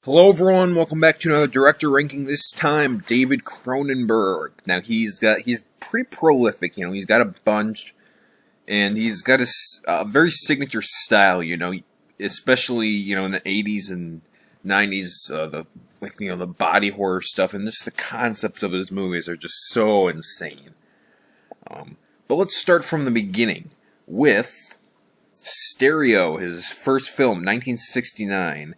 Hello everyone, welcome back to another director ranking, this time David Cronenberg. Now he's pretty prolific, he's got a bunch, and he's got a very signature style, especially, in the 80s and 90s, the body horror stuff, and just the concepts of his movies are just so insane. But let's start from the beginning with Stereo, his first film, 1969.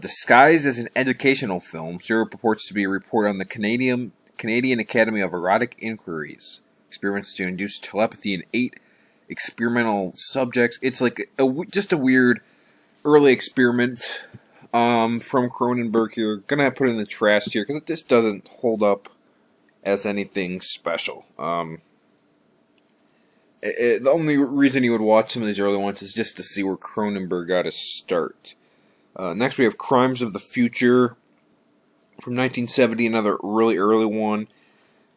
Disguised as an educational film, Stereo purports to be a report on the Canadian Academy of Erotic Inquiries, experiments to induce telepathy in 8 experimental subjects. It's like just a weird early experiment from Cronenberg here. Gonna have to put it in the trash here because this doesn't hold up as anything special. The only reason you would watch some of these early ones is just to see where Cronenberg got his start. Next we have Crimes of the Future from 1970, another really early one.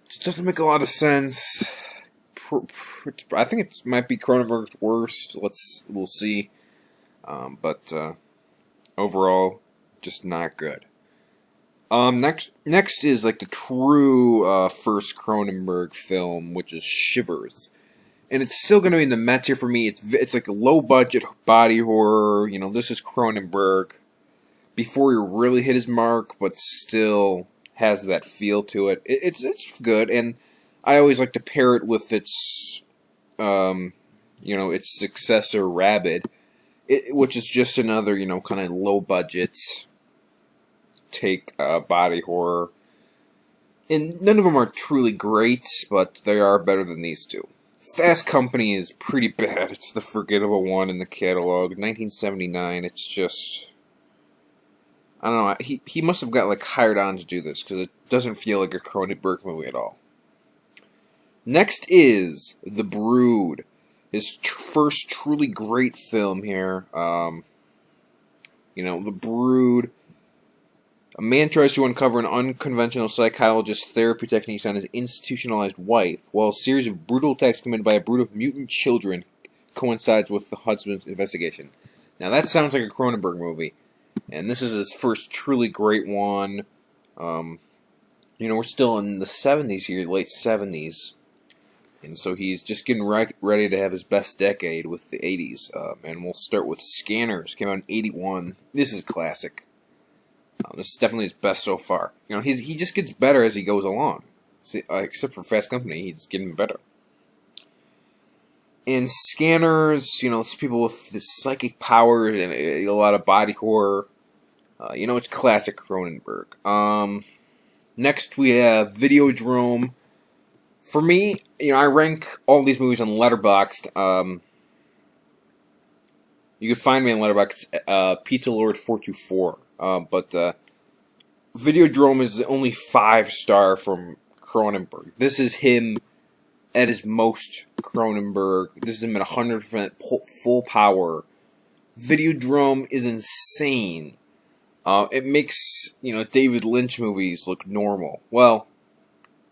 It doesn't make a lot of sense. I think it might be Cronenberg's worst. We'll see. But overall, just not good. Next is like the true first Cronenberg film, which is Shivers. And it's still going to be in the Mets here for me. It's like a low-budget body horror. This is Cronenberg before he really hit his mark, but still has that feel to it. It's good, and I always like to pair it with its successor, Rabid, which is just another, kind of low-budget take body horror. And none of them are truly great, but they are better than these two. Fast Company is pretty bad. It's the forgettable one in the catalog. 1979, it's just... I don't know, he must have got hired on to do this, because it doesn't feel like a Cronenberg movie at all. Next is The Brood. His first truly great film here. The Brood... A man tries to uncover an unconventional psychologist's therapy techniques on his institutionalized wife, while a series of brutal attacks committed by a brood of mutant children coincides with the husband's investigation. Now that sounds like a Cronenberg movie, and this is his first truly great one. We're still in the 70s here, late 70s, and so he's just getting ready to have his best decade with the 80s. And we'll start with Scanners, came out in 81. This is a classic. This is definitely his best so far. He just gets better as he goes along. See, except for Fast Company, he's getting better. In Scanners, it's people with this psychic powers and a lot of body horror. It's classic Cronenberg. Next we have Videodrome. For me, I rank all these movies on Letterboxd. You can find me on Letterboxd, Pizza Lord 424. But Videodrome is the only 5-star from Cronenberg. This is him at his most Cronenberg. This is him at 100% full power. Videodrome is insane. It makes, David Lynch movies look normal. Well,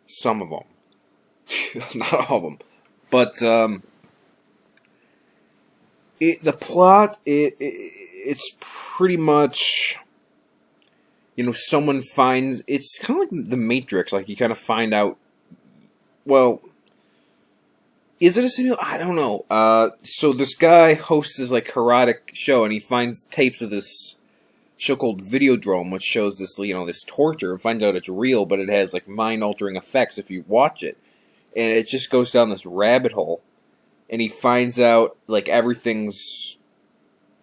some of them. Not all of them. But, the plot, it's pretty much... someone finds... It's kind of like The Matrix. You kind of find out... Well... Is it a simulation? I don't know. So this guy hosts this, erotic show, and he finds tapes of this show called Videodrome, which shows this, this torture, and finds out it's real, but it has, mind-altering effects if you watch it. And it just goes down this rabbit hole. And he finds out, everything's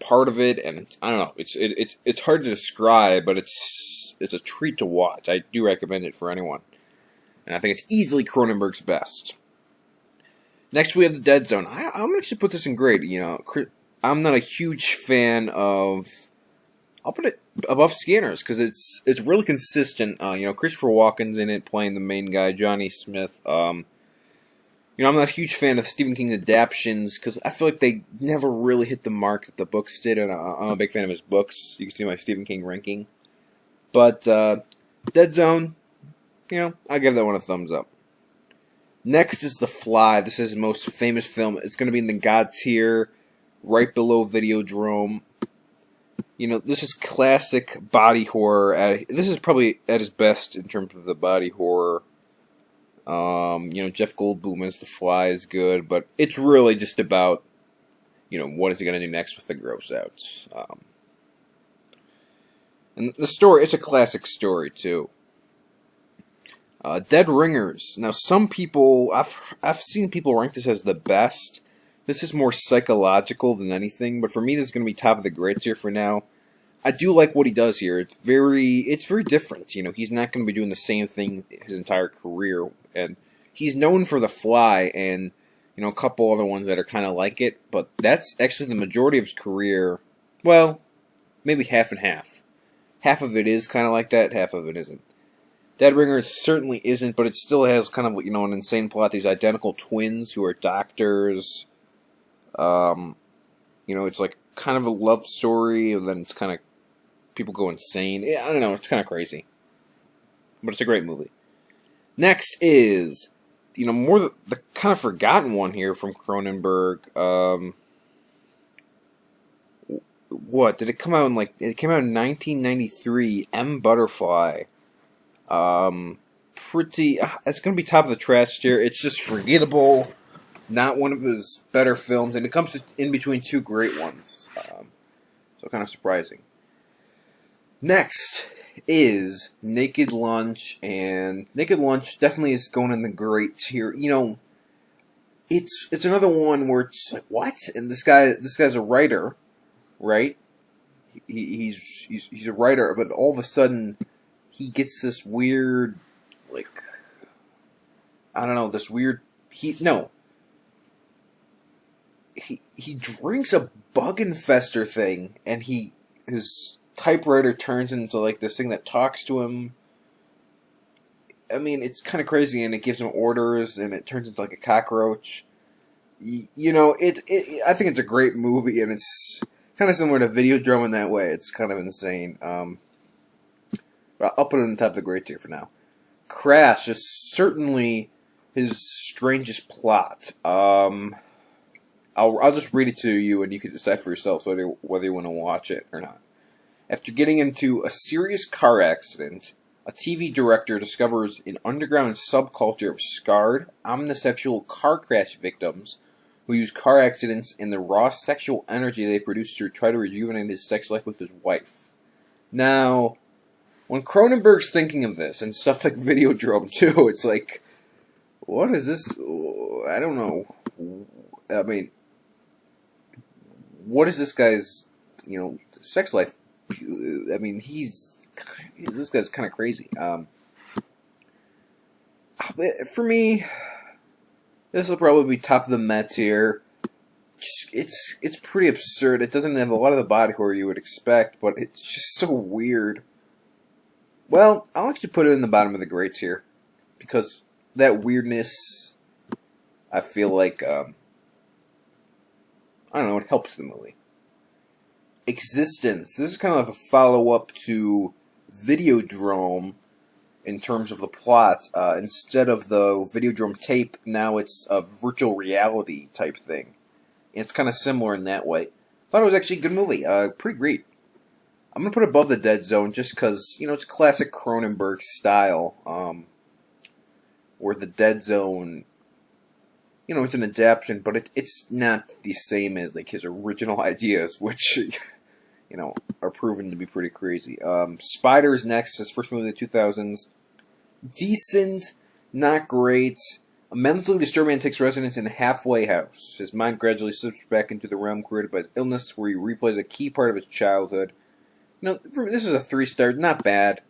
part of it, and I don't know. It's hard to describe, but it's a treat to watch. I do recommend it for anyone, and I think it's easily Cronenberg's best. Next, we have The Dead Zone. I'm gonna actually put this in grade. I'm not a huge fan of. I'll put it above Scanners because it's really consistent. Christopher Walken's in it playing the main guy, Johnny Smith. I'm not a huge fan of Stephen King's adaptations because I feel like they never really hit the mark that the books did, and I'm a big fan of his books. You can see my Stephen King ranking. But Dead Zone, I give that one a thumbs up. Next is The Fly. This is his most famous film. It's going to be in the God tier, right below Videodrome. This is classic body horror. This is probably at his best in terms of the body horror. Jeff Goldblum as the Fly is good, but it's really just about, what is he going to do next with the gross outs. And the story, it's a classic story, too. Dead Ringers. Now, some people, I've seen people rank this as the best. This is more psychological than anything, but for me, this is going to be top of the grades here for now. I do like what he does here. It's very different. He's not going to be doing the same thing his entire career, and he's known for The Fly and a couple other ones that are kind of like it. But that's actually the majority of his career. Well, maybe half and half. Half of it is kind of like that. Half of it isn't. Dead Ringers certainly isn't, but it still has kind of an insane plot. These identical twins who are doctors. It's like kind of a love story, and then it's kind of people go insane. I don't know, it's kind of crazy. But it's a great movie. Next is, more the kind of forgotten one here from Cronenberg. What did it come out in? It came out in 1993. M. Butterfly. It's gonna be top of the trash tier. It's just forgettable. Not one of his better films, and it comes in between two great ones. So kind of surprising. Next is Naked Lunch, and Naked Lunch definitely is going in the great tier. It's another one where it's like, what? And this guy's a writer, right? He's a writer, but all of a sudden he gets this weird, He drinks a bug infester thing, and his typewriter turns into this thing that talks to him. I mean, it's kind of crazy, and it gives him orders, and it turns into a cockroach. I think it's a great movie, and it's kind of similar to Videodrome in that way. It's kind of insane. But I'll put it in the top of the grade tier for now. Crash is certainly his strangest plot. I'll just read it to you, and you can decide for yourself whether you want to watch it or not. After getting into a serious car accident, a TV director discovers an underground subculture of scarred, omnisexual car crash victims who use car accidents and the raw sexual energy they produce to try to rejuvenate his sex life with his wife. Now, when Cronenberg's thinking of this, and stuff like Videodrome too, it's like, what is this? I don't know. I mean, what is this guy's, sex life? I mean, this guy's kind of crazy. For me, this will probably be top of the Met tier. It's pretty absurd. It doesn't have a lot of the body horror you would expect, but it's just so weird. Well, I'll actually put it in the bottom of the great tier, because that weirdness, I feel like, I don't know, it helps the movie. Existence. This is kind of like a follow-up to Videodrome in terms of the plot. Instead of the Videodrome tape, now it's a virtual reality type thing. And it's kind of similar in that way. Thought it was actually a good movie. Pretty great. I'm going to put it above The Dead Zone just because, it's classic Cronenberg style. Where The Dead Zone, it's an adaptation, but it's not the same as his original ideas, which, are proven to be pretty crazy. Spiders next, his first movie in the 2000s. Decent, not great. A mentally disturbed man takes residence in a halfway house. His mind gradually slips back into the realm created by his illness, where he replays a key part of his childhood. This is a 3-star, not bad,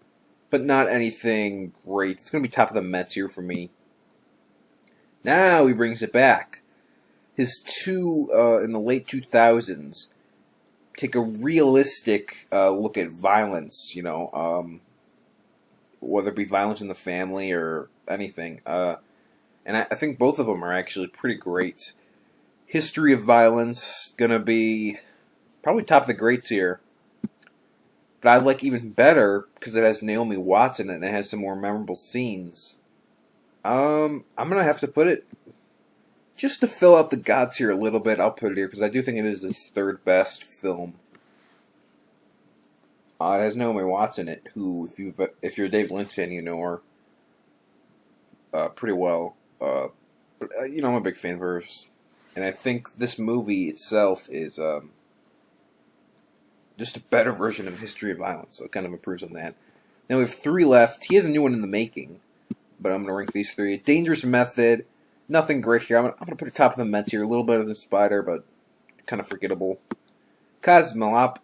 but not anything great. It's going to be top of the Mets here for me. Now he brings it back. His two, in the late 2000s, take a realistic look at violence, whether it be violence in the family or anything. And I think both of them are actually pretty great. History of Violence, gonna be probably top of the great tier. But I like even better, because it has Naomi Watts in it, and it has some more memorable scenes. I'm gonna have to put it, just to fill out the God tier a little bit, I'll put it here, because I do think it is his third best film. It has Naomi Watts in it, who, if you're a Dave Lynch fan, you know her pretty well. But I'm a big fan of hers, and I think this movie itself is just a better version of History of Violence, so it kind of improves on that. Now we have 3 left. He has a new one in the making, but I'm going to rank these 3. Dangerous Method, nothing great here. I'm going to put it top of the mid tier, a little better than Spider, but kind of forgettable. Cosmopolis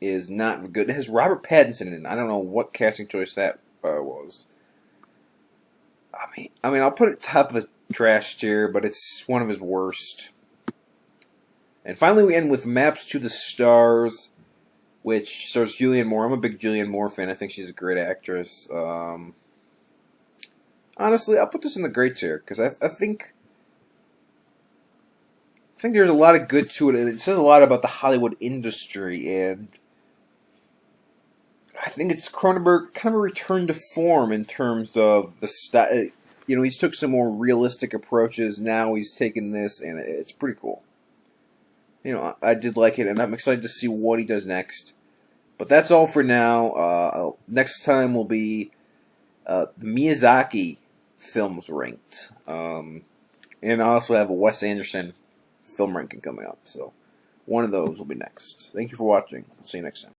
is not good. It has Robert Pattinson in it. I don't know what casting choice that was. I mean, I'll put it top of the trash tier, but it's one of his worst. And finally, we end with Maps to the Stars, which stars Julianne Moore. I'm a big Julianne Moore fan. I think she's a great actress. Honestly, I'll put this in the great tier because I think there's a lot of good to it, and it says a lot about the Hollywood industry, and I think it's Cronenberg kind of a return to form in terms of the style. He's took some more realistic approaches. Now he's taken this, and it's pretty cool. I did like it, and I'm excited to see what he does next. But that's all for now. Next time will be the Miyazaki films ranked. And I also have a Wes Anderson film ranking coming up. So one of those will be next. Thank you for watching. See you next time.